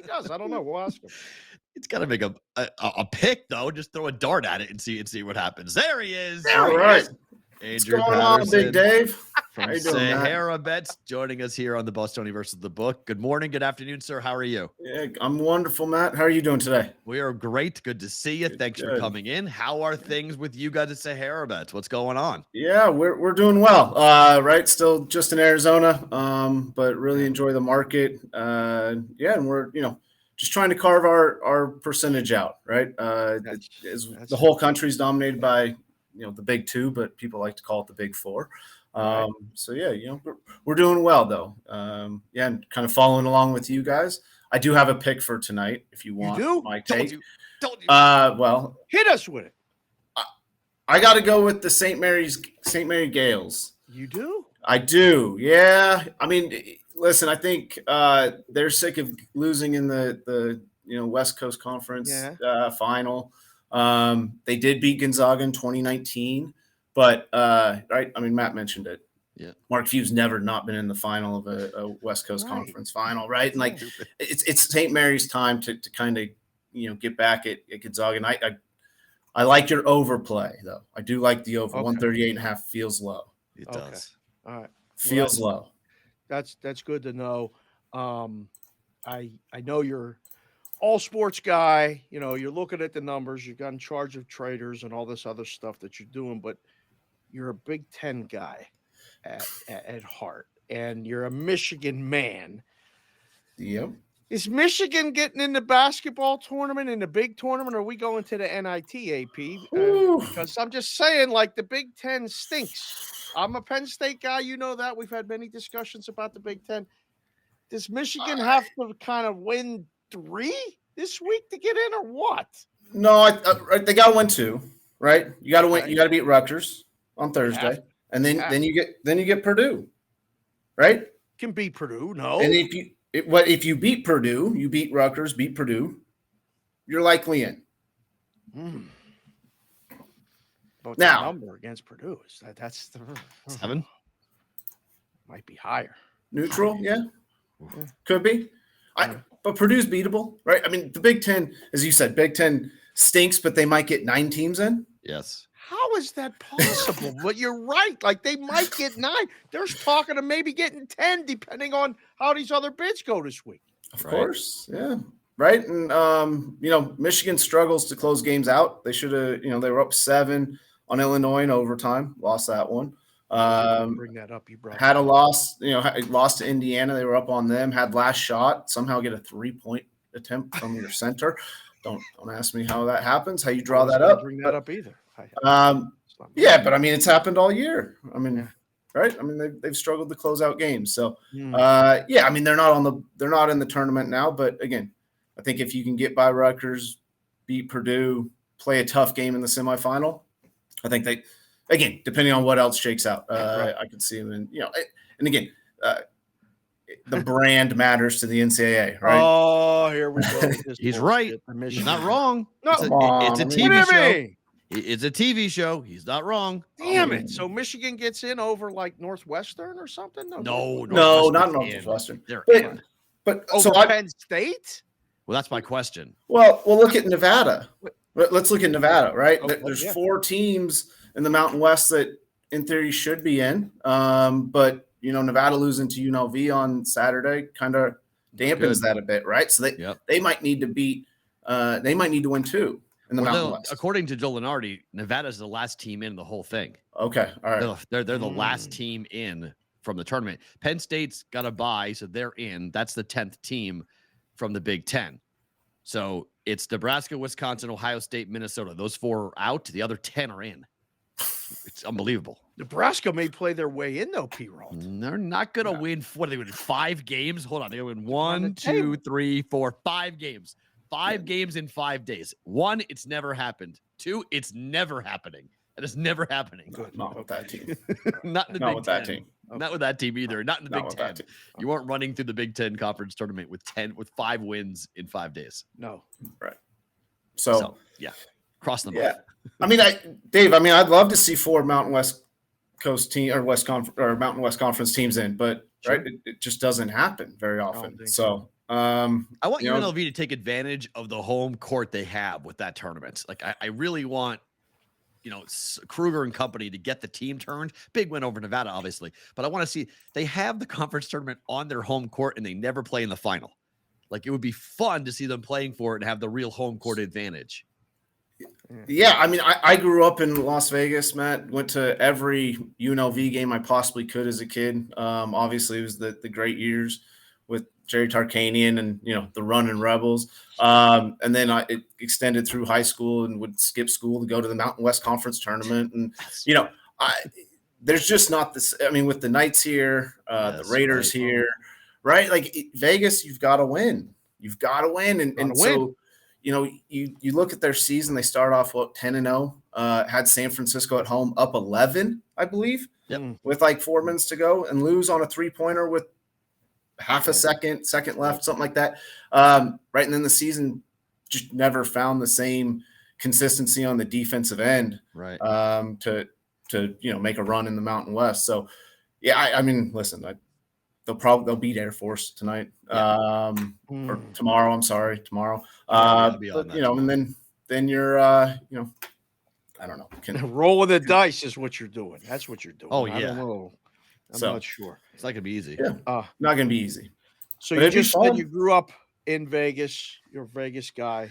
he does. I don't know. We'll ask him. It's got to make a pick, though. Just throw a dart at it and see what happens. There he is. All right. Andrew What's going on, Big Dave? From How you doing, SaharaBet, joining us here on the Bostoni versus the Book. Good morning, good afternoon, sir. How are you? Yeah, I'm wonderful, Matt. How are you doing today? We are great. Good to see you. Thanks for coming in. How are things with you guys at SaharaBet? What's going on? Yeah, we're doing well. Right, still just in Arizona, but really enjoy the market. And we're just trying to carve our percentage out. Right, the whole country's dominated by the big two, but people like to call it the big four. So we're doing well though. And kind of following along with you guys. I do have a pick for tonight if you want. You do? My take. Don't you? Well, hit us with it. I got to go with the St. Mary Gales. You do? I do. Yeah. I mean, listen, I think they're sick of losing in the West Coast Conference final. They did beat Gonzaga in 2019, but right. I mean, Matt mentioned it. Yeah. Mark Few's never not been in the final of a West Coast Conference final, right? And like it's St. Mary's time to kind of get back at Gonzaga. And I like your overplay though. I do like the over. 138.5 feels low. It does. All right. Feels low. That's good to know. I know you're all sports guy. You're looking at the numbers. You've got in charge of traders and all this other stuff that you're doing, but you're a Big Ten guy at heart, and you're a Michigan man. Yep. Is Michigan getting in the basketball tournament, in the big tournament, or are we going to the NIT, AP? Because I'm just saying, like, the Big Ten stinks. I'm a Penn State guy. You know that. We've had many discussions about the Big Ten. Does Michigan have to kind of win 3 this week to get in, or what? No, they got to win 2, right? You got to win. You got to beat Rutgers on Thursday, and then you get Purdue, right? Can beat Purdue, no. And if you beat Purdue, you beat Rutgers, beat Purdue, you're likely in. But now, the number against Purdue is that's the 7. Might be higher. Neutral, yeah. Could be. But Purdue's beatable, right? I mean, the Big Ten, as you said, Big Ten stinks, but they might get 9 teams in. Yes. How is that possible? But you're right. Like, they might get 9. There's talking of maybe getting 10, depending on how these other bids go this week. Of course, yeah. Right. And, Michigan struggles to close games out. They should have, they were up 7 on Illinois in overtime, lost that one. Bring that up. You brought had a loss, lost to Indiana. They were up on them, had last shot, somehow get a 3-point attempt from your center. Don't ask me how that happens, how you draw that up. Bring that up either. But I mean, it's happened all year. I mean, right? I mean, they've struggled to close out games. So, I mean, they're not in the tournament now. But again, I think if you can get by Rutgers, beat Purdue, play a tough game in the semifinal, I think they, again, depending on what else shakes out, I could see them. And again, the brand matters to the NCAA, right? Oh, here we go. He's right. He's not wrong. No, it's a TV show. It's a TV show. He's not wrong. Damn it. So Michigan gets in over like Northwestern or something? No, not Northwestern. But over Penn State? Well, that's my question. Well, look at Nevada. Let's look at Nevada, right? There's 4 teams in the Mountain West that in theory should be in. But Nevada losing to UNLV on Saturday kind of dampens that a bit, right? So they might need to beat they might need to win 2 in the Mountain West. According to Joe Lenardi, Nevada's the last team in the whole thing. Okay. All right. They're the last team in from the tournament. Penn State's got a bye, so they're in. That's the 10th team from the Big Ten. So it's Nebraska, Wisconsin, Ohio State, Minnesota. Those 4 are out. The other 10 are in. It's unbelievable. Nebraska may play their way in, though, Perrault. They're not going to win. What are they win? 5 games? Hold on. They're going to win 1, 2, 3, 4, 5 games. 5 games in 5 days. 1, it's never happened. 2, it's never happening. That is never happening. Good. Not with that team. Not in the Big Ten. Not with that team either. Not in the Big Ten. You weren't running through the Big Ten conference tournament with 5 wins in 5 days. No. Right. So yeah. Cross them off. I mean, Dave, I'd love to see 4 Mountain West Coast team or Mountain West Conference teams in, but right, it just doesn't happen very often. So I want you know, UNLV to take advantage of the home court they have with that tournament. Like, I really want, Kruger and company to get the team turned. Big win over Nevada, obviously. But I want to see they have the conference tournament on their home court and they never play in the final. Like, it would be fun to see them playing for it and have the real home court advantage. Yeah, I mean, I grew up in Las Vegas, Matt. Went to every UNLV game I possibly could as a kid. Obviously, it was the great years with Jerry Tarkanian and, the Runnin' Rebels. And then it extended through high school and would skip school to go to the Mountain West Conference tournament. And, there's just not this. I mean, with the Knights here, the Raiders here, right? Like Vegas, you've got to win. You've got to win. And so, you look at their season, they start off 10-0, had San Francisco at home up 11, I believe, with like 4 minutes to go, and lose on a 3-pointer with half a second left, something like that. Right. And then the season just never found the same consistency on the defensive end, right. To make a run in the Mountain West. So yeah, I mean, listen, they'll beat Air Force tonight, or tomorrow. I'm sorry, tomorrow. But, tomorrow. And then you're, I don't know. Rolling the dice is what you're doing. That's what you're doing. Oh yeah. I don't know. I'm not sure. It's not gonna be easy. Yeah, not gonna be easy. So you just said you grew up in Vegas. You're a Vegas guy,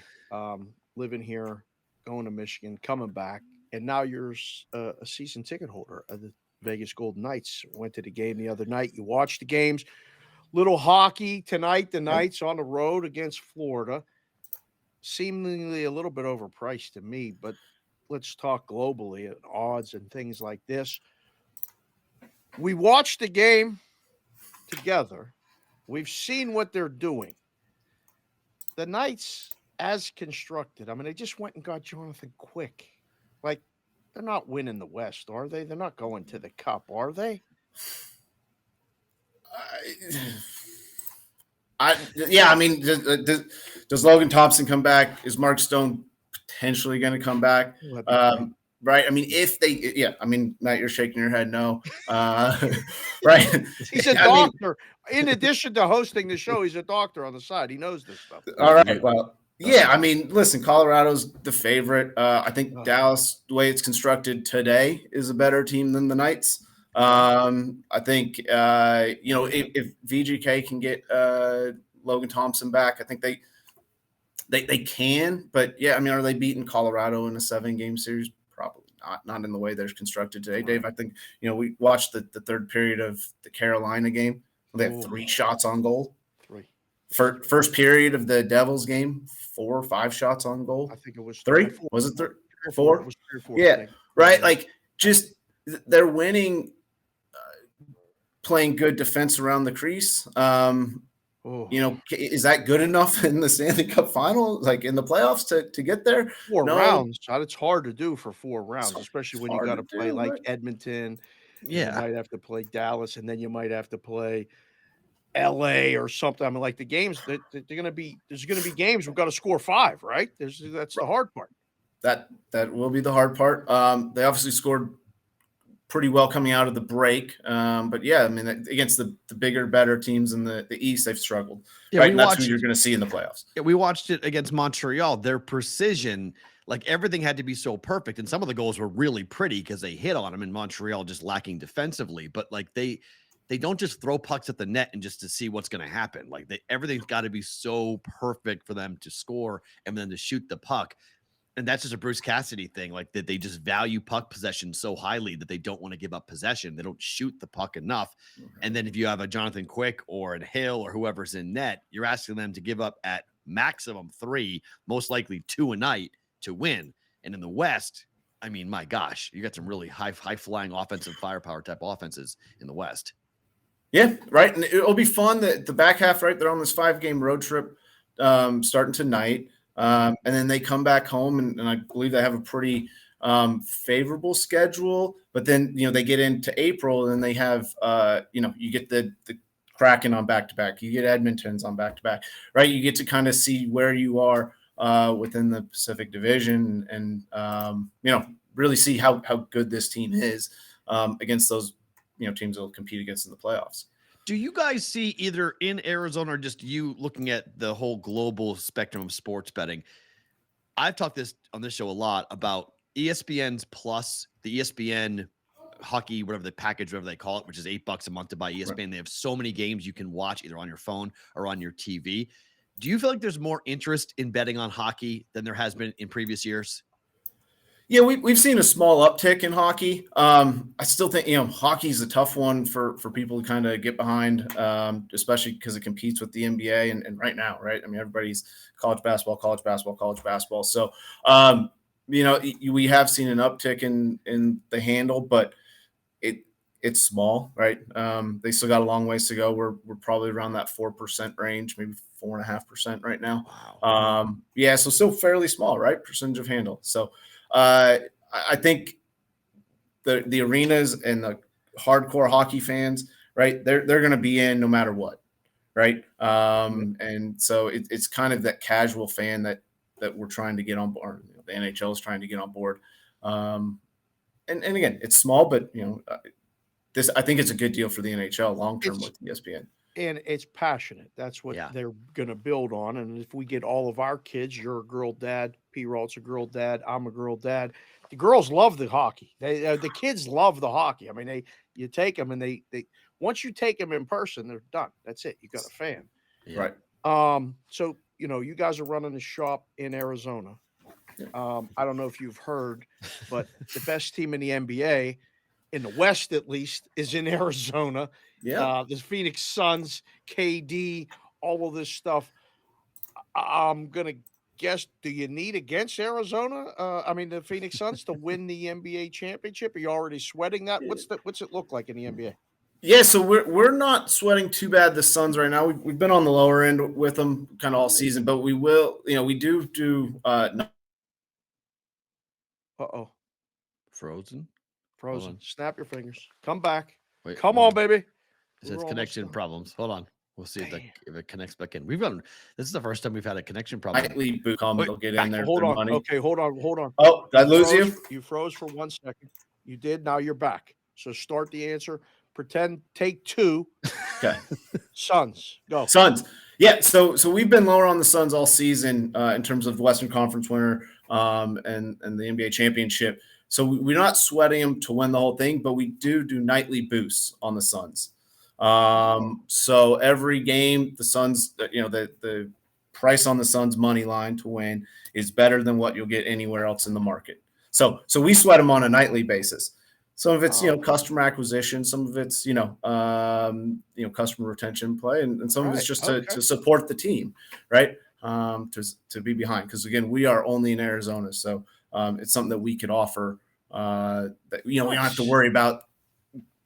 living here, going to Michigan, coming back, and now you're a season ticket holder of the Vegas Golden Knights. Went to the game the other night. You watched the games. Little hockey tonight. The Knights on the road against Florida. Seemingly a little bit overpriced to me, but let's talk globally at odds and things like this. We watched the game together. We've seen what they're doing. The Knights, as constructed, I mean, they just went and got Jonathan Quick. Like, they're not winning the West, are they? They're not going to the Cup, are they? I mean, does Logan Thompson come back? Is Mark Stone potentially going to come back? Right. I mean, Matt, you're shaking your head. No. Right. He's a doctor. In addition to hosting the show, he's a doctor on the side. He knows this stuff. All right. Well, yeah. I mean, listen, Colorado's the favorite. I think Dallas, the way it's constructed today, is a better team than the Knights. I think, if VGK can get Logan Thompson back, I think they can. But yeah, I mean, are they beating Colorado in a 7-game series? Probably not in the way they're constructed today, Dave. I think, we watched the third period of the Carolina game. They have 3 shots on goal. 3. First period of the Devils game, 4 or 5 shots on goal. I think it was 3. 4. Was it 3? 4? It was 3 or 4. Yeah, right. Like, just they're winning, playing good defense around the crease. Is that good enough in the Stanley Cup final, like in the playoffs to get there? 4 rounds. It's hard to do for 4 rounds, especially when you got to play like Edmonton. Yeah. You might have to play Dallas, and then you might have to play LA or something. I mean, like the games that there's going to be games we've got to score 5, right? That's the hard part. That will be the hard part. They obviously scored pretty well coming out of the break. But yeah, I mean, against the bigger, better teams in the East, they've struggled. Yeah, right? And that's who you're going to see in the playoffs. Yeah, we watched it against Montreal. Their precision, like everything had to be so perfect. And some of the goals were really pretty because they hit on them, in Montreal just lacking defensively. But like they don't just throw pucks at the net and just to see what's going to happen. Like everything's got to be so perfect for them to score and then to shoot the puck. And that's just a Bruce Cassidy thing, like that they just value puck possession so highly that they don't want to give up possession. They don't shoot the puck enough. Okay. And then if you have a Jonathan Quick or a Hill or whoever's in net, you're asking them to give up at maximum 3, most likely 2 a night to win. And in the West, I mean, my gosh, you got some really high flying offensive firepower type offenses in the West. Yeah, right. And it'll be fun that the back half, right? They're on this 5-game road trip starting tonight. And then they come back home, and I believe they have a pretty favorable schedule. But then, they get into April, and they have, you get the Kraken on back-to-back. You get Edmonton's on back-to-back, right? You get to kind of see where you are within the Pacific Division and, really see how good this team is against those, teams that will compete against in the playoffs. Do you guys see either in Arizona or just you looking at the whole global spectrum of sports betting? I've talked this on this show a lot about ESPN's Plus, the ESPN hockey, whatever the package, whatever they call it, which is $8 a month to buy ESPN. Right. They have so many games you can watch either on your phone or on your TV. Do you feel like there's more interest in betting on hockey than there has been in previous years? Yeah, we've seen a small uptick in hockey. I still think, hockey is a tough one for people to kind of get behind, especially because it competes with the NBA and right now, right? I mean, everybody's college basketball. So, we have seen an uptick in the handle, but it's small, right? They still got a long ways to go. We're probably around that 4% range, maybe 4.5% right now. Wow. So still fairly small, right? Percentage of handle. So I think the arenas and the hardcore hockey fans, right? They're going to be in no matter what, right? And so it's kind of that casual fan that we're trying to get on board. The NHL is trying to get on board. And again, it's small, but I think it's a good deal for the NHL long term with ESPN. And it's passionate. That's what they're going to build on. And if we get all of our kids, you're a girl dad, Perrault's a girl dad, I'm a girl dad. The girls love the hockey. The kids love the hockey. I mean, you take them and they once you take them in person, they're done. That's it. You got a fan, right? So you guys are running a shop in Arizona. I don't know if you've heard, but the best team in the NBA. In the West, at least, is in Arizona. Yeah. The Phoenix Suns, KD, all of this stuff. I'm going to guess, do you need against Arizona? The Phoenix Suns to win the NBA championship? Are you already sweating that? What's it look like in the NBA? Yeah, so we're not sweating too bad the Suns right now. We've been on the lower end with them kind of all season, but we will, we do. Frozen. Snap your fingers. Come back. Wait, come on, baby. It says connection problems. Hold on. We'll see if it connects back in. This is the first time we've had a connection problem. They'll get in there. Hold on. Money. Okay, hold on. Oh, did I lose you? You froze for 1 second. You did. Now you're back. So start the answer. Pretend. Take two. Okay. Suns. Go. Suns. Yeah. So we've been lower on the Suns all season in terms of Western Conference winner and the NBA championship. So we're not sweating them to win the whole thing, but we do nightly boosts on the Suns. So every game, the Suns, the price on the Suns money line to win is better than what you'll get anywhere else in the market. So we sweat them on a nightly basis. Some of it's customer acquisition, some of it's customer retention play, and some of it's just to support the team, right? To be behind, because again, we are only in Arizona, so. It's something that we could offer that we don't have to worry about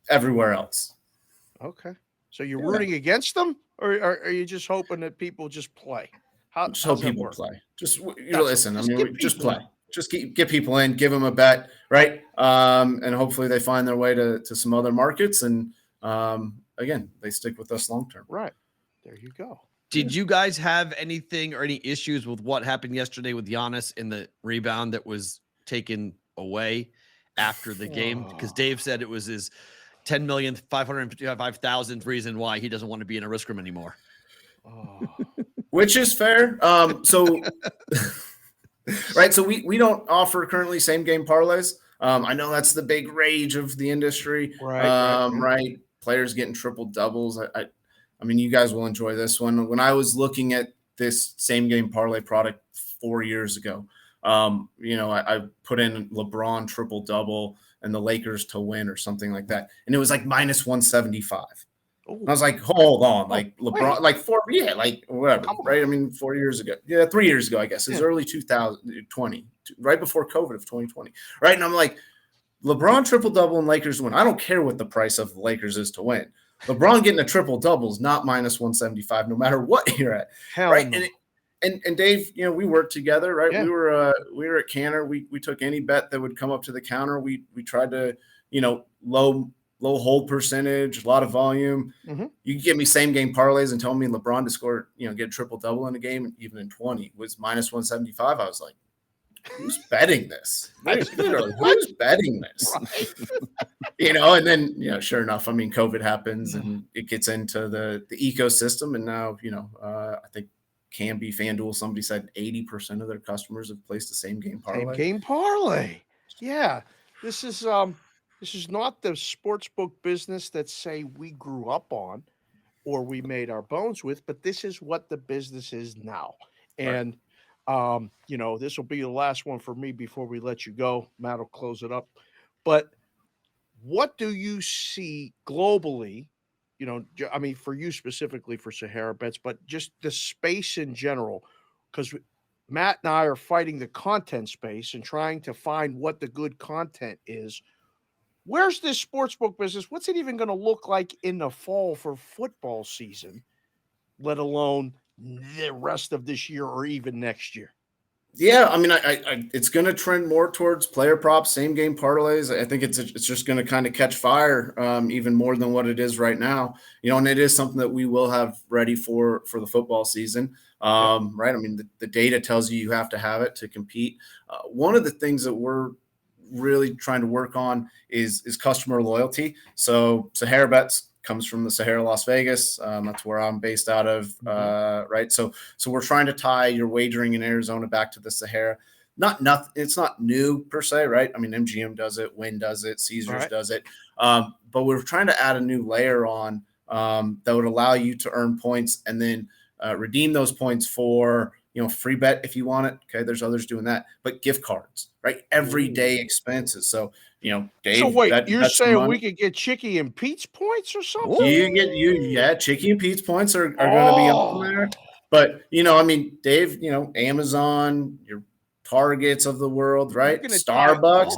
everywhere else. Okay, so you're rooting against them, or are you just hoping that people just play? Just hope people play. Just listen. Just play. Just get people in, give them a bet, right? And hopefully they find their way to some other markets, and again, they stick with us long term. Right. There you go. Did you guys have anything or any issues with what happened yesterday with Giannis in the rebound that was taken away after the game? Because Dave said it was his 10,555,000th reason why he doesn't want to be in a risk room anymore. Which is fair. So right. So we don't offer currently same game parlays. I know that's the big rage of the industry. Right. Players getting triple doubles. I mean, you guys will enjoy this one. When I was looking at this same game parlay product 4 years ago, I put in LeBron triple double and the Lakers to win or something like that, and it was like minus 175. I was like, hold on, like LeBron, like whatever, right? I mean, 4 years ago, 3 years ago, I guess it's early 2020, right before COVID of 2020, right? And I'm like, LeBron triple double and Lakers win. I don't care what the price of the Lakers is to win. LeBron getting a triple double is not minus 175, no matter what you're at. Right. No. And Dave, we worked together, right? Yeah. We were at Canner. We took any bet that would come up to the counter. We tried to, low hold percentage, a lot of volume. Mm-hmm. You give me same game parlays and tell me LeBron to score, get a triple double in a game, even in 20 was minus 175. I was like, who's betting this? Literally, who's betting this? And then, sure enough, I mean, COVID happens and it gets into the ecosystem. And now, I think FanDuel, somebody said 80% of their customers have placed the same game parlay. Same game parlay. Yeah. This is not the sportsbook business that say we grew up on or we made our bones with, but this is what the business is now. And this will be the last one for me before we let you go. Matt will close it up. But what do you see globally? I mean, for you specifically for SaharaBets, but just the space in general, because Matt and I are fighting the content space and trying to find what the good content is. Where's this sportsbook business? What's it even going to look like in the fall for football season, let alone the rest of this year or even next year? Yeah, I mean, it's going to trend more towards player props, same game parlays. I think it's just going to kind of catch fire even more than what it is right now. And it is something that we will have ready for the football season, right? I mean, the data tells you have to have it to compete. One of the things that we're really trying to work on is customer loyalty. So SaharaBets comes from the Sahara, Las Vegas. That's where I'm based out of, right? So we're trying to tie your wagering in Arizona back to the Sahara. It's not new per se, right? I mean, MGM does it, Wynn does it, Caesars does it. But we're trying to add a new layer on that would allow you to earn points and then redeem those points for free bet if you want it. Okay, there's others doing that, but gift cards, right? Everyday expenses. So Dave. So wait, you're saying we could get Chicky and Pete's points or something? Chicky and Pete's points are going to be on there. But I mean, Dave, Amazon, your Targets of the world, right? Starbucks,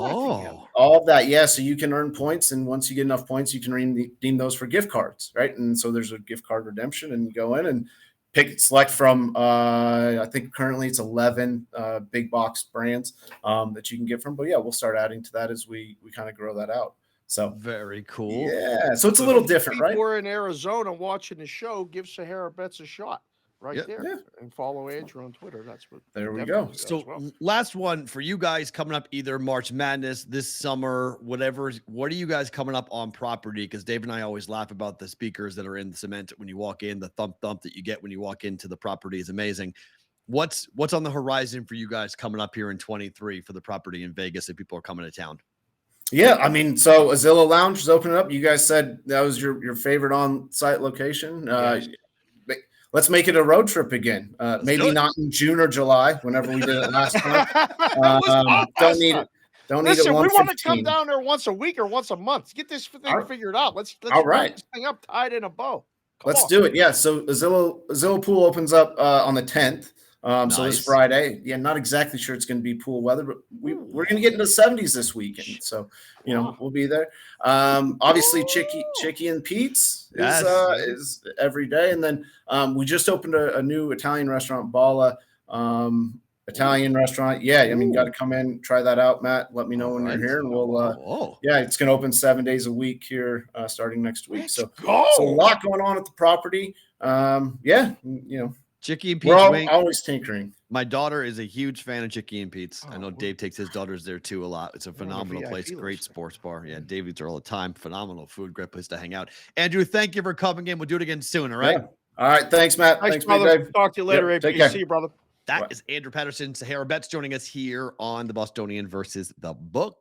all of that. Yeah, so you can earn points, and once you get enough points, you can redeem those for gift cards, right? And so there's a gift card redemption, and you go in and select from I think currently it's 11 big box brands that you can get from. But yeah, we'll start adding to that as we kind of grow that out. So very cool. Yeah, so it's a little different, right? We're in Arizona watching the show. Give SaharaBets a shot there, and follow Andrew on Twitter. That's what. There we go. So last one for you guys coming up, either March Madness this summer, whatever. What are you guys coming up on property? Because Dave and I always laugh about the speakers that are in the cement when you walk in. The thump that you get when you walk into the property is amazing. What's on the horizon for you guys coming up here in 23 for the property in Vegas if people are coming to town? Yeah, I mean, so Azilla Lounge is opening up. You guys said that was your favorite on-site location. Let's make it a road trip again. Maybe not in June or July, whenever we did it last time. Don't need it. Listen, we want to come down there once a week or once a month. Get this thing figured out. Let's wrap this thing up, tied in a bow. Let's do it. Yeah. So Azilla Pool opens up on the 10th. So this Friday. Yeah, not exactly sure it's going to be pool weather, but we're going to get into the 70s this weekend. So we'll be there. Obviously, Chicky and Pete's is every day, and then we just opened a new Italian restaurant, Bala Italian restaurant. Yeah, I mean, got to come in, try that out, Matt. Let me know when you're here, and we'll. It's going to open 7 days a week here, starting next week. So a lot going on at the property. Chicky and Pete's. We're always tinkering. My daughter is a huge fan of Chicky and Pete's. I know Dave takes his daughters there too a lot. It's a phenomenal place. Great sports bar. Yeah, Dave eats there all the time. Phenomenal food. Great place to hang out. Andrew, thank you for coming in. We'll do it again soon. All right. Yeah. All right. Thanks, Matt. Thanks brother. Talk to you later. AP. See you, brother. That is Andrew Patterson, SaharaBets, joining us here on the Bostonian versus the Book.